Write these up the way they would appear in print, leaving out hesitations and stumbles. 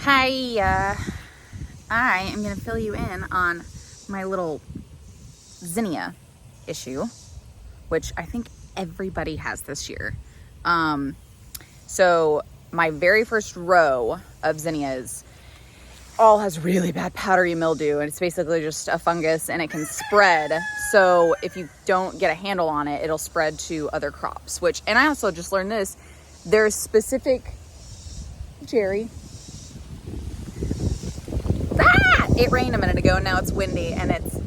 Hi, I am going to fill you in on my little zinnia issue, which I think everybody has this year. So my very first row of zinnias all has really bad powdery mildew, and it's basically just a fungus and it can spread. So if you don't get a handle on it, it'll spread to other crops, and I also just learned this, there's specific, Jerry, it rained a minute ago and now it's windy and it's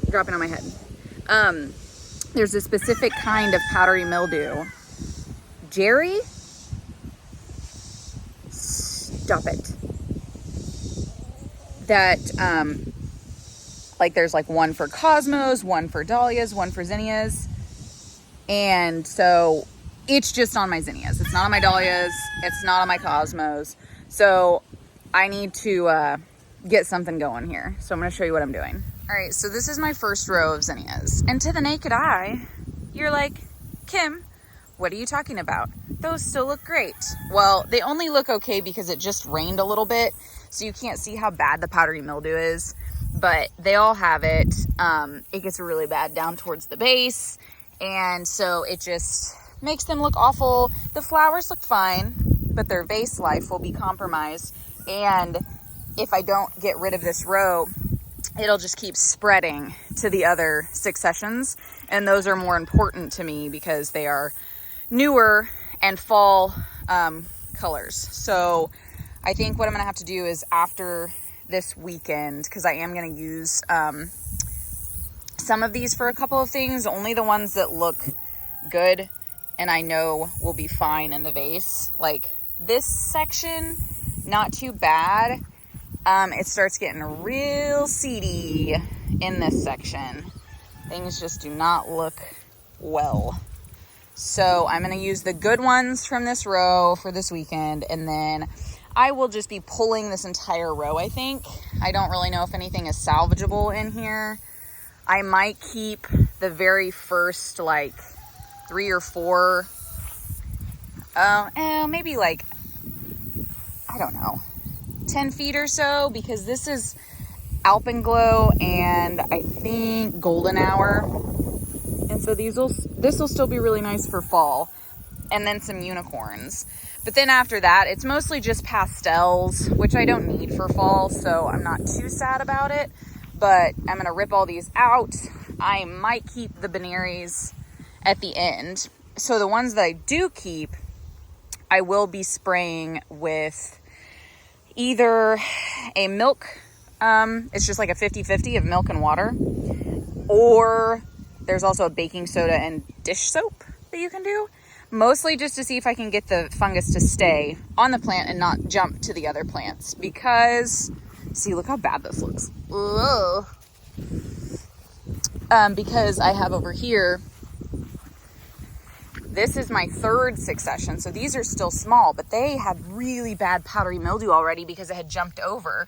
dropping on my head. There's a specific kind of powdery mildew. Jerry, stop it. That, there's one for cosmos, one for dahlias, one for zinnias. And so it's just on my zinnias. It's not on my dahlias. It's not on my cosmos. So I need to, get something going here. So I'm going to show you what I'm doing. All right, so this is my first row of zinnias. And to the naked eye, you're like, Kim, what are you talking about? Those still look great. Well, they only look okay because it just rained a little bit, so you can't see how bad the powdery mildew is, but they all have it. It gets really bad down towards the base, and so it just makes them look awful. The flowers look fine, but their vase life will be compromised, and if I don't get rid of this row, it'll just keep spreading to the other successions. And those are more important to me because they are newer and fall colors. So I think what I'm gonna have to do is after this weekend, because I am gonna use some of these for a couple of things, only the ones that look good and I know will be fine in the vase. Like this section, not too bad. It starts getting real seedy in this section. Things just do not look well. So I'm going to use the good ones from this row for this weekend, and then I will just be pulling this entire row, I think. I don't really know if anything is salvageable in here. I might keep the very first 3 or 4, maybe I don't know, 10 feet or so, because this is Alpenglow and I think Golden Hour, and so this will still be really nice for fall, and then some unicorns. But then after that, it's mostly just pastels, which I don't need for fall, so I'm not too sad about it. But I'm gonna rip all these out. I might keep the Benaries at the end. So the ones that I do keep, I will be spraying with either a milk, it's just like a 50-50 of milk and water, or there's also a baking soda and dish soap that you can do, mostly just to see if I can get the fungus to stay on the plant and not jump to the other plants, because, see, look how bad this looks. Ugh. Because I have over here, this is my third succession, so these are still small, but they had really bad powdery mildew already because it had jumped over.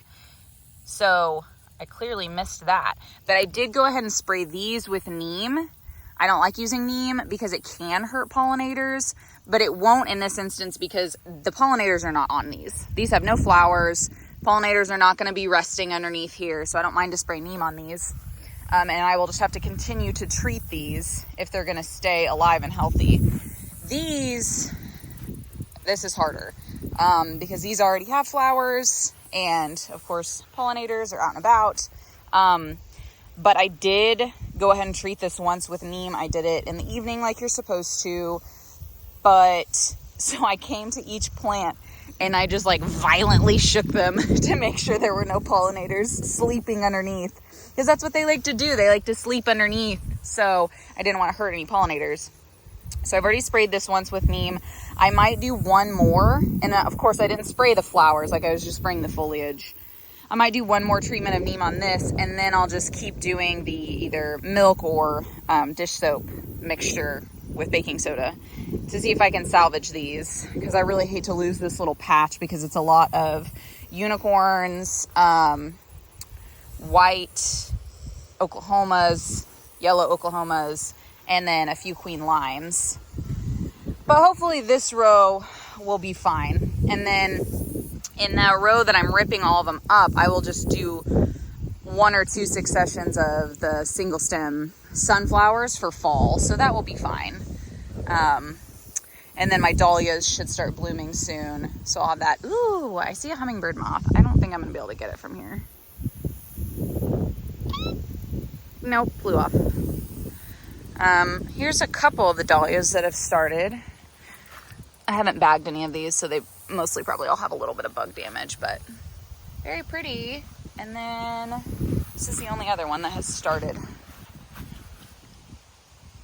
So I clearly missed that. But I did go ahead and spray these with neem. I don't like using neem because it can hurt pollinators, but it won't in this instance because the pollinators are not on these. These have no flowers. Pollinators are not going to be resting underneath here, so I don't mind to spray neem on these. And I will just have to continue to treat these if they're going to stay alive and healthy. This is harder because these already have flowers, and of course pollinators are out and about. But I did go ahead and treat this once with neem. I did it in the evening like you're supposed to. But so I came to each plant and I just violently shook them to make sure there were no pollinators sleeping underneath. Because that's what they like to do. They like to sleep underneath. So I didn't want to hurt any pollinators. So I've already sprayed this once with neem. I might do one more. And of course I didn't spray the flowers. I was just spraying the foliage. I might do one more treatment of neem on this. And then I'll just keep doing the either milk or dish soap mixture with baking soda to see if I can salvage these. Because I really hate to lose this little patch because it's a lot of unicorns, white Oklahomas, yellow Oklahomas, and then a few queen limes. But hopefully this row will be fine. And then in that row that I'm ripping all of them up, I will just do 1 or 2 successions of the single stem sunflowers for fall. So that will be fine. And then my dahlias should start blooming soon. So I'll have that. Ooh, I see a hummingbird moth. I don't think I'm going to be able to get it from here. Nope, flew off. Here's a couple of the dahlias that have started. I haven't bagged any of these, so they mostly probably all have a little bit of bug damage, but very pretty. And then this is the only other one that has started.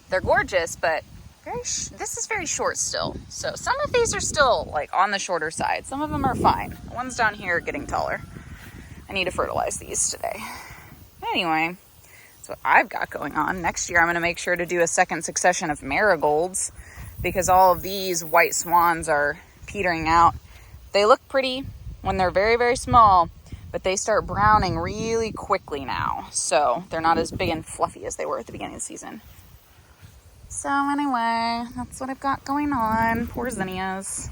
They're gorgeous, but this is very short still. So some of these are still like on the shorter side. Some of them are fine. The ones down here are getting taller. I need to fertilize these today. Anyway, that's what I've got going on. Next year, I'm going to make sure to do a second succession of marigolds because all of these white swans are petering out. They look pretty when they're very, very small, but they start browning really quickly now. So they're not as big and fluffy as they were at the beginning of the season. So anyway, that's what I've got going on. Poor zinnias.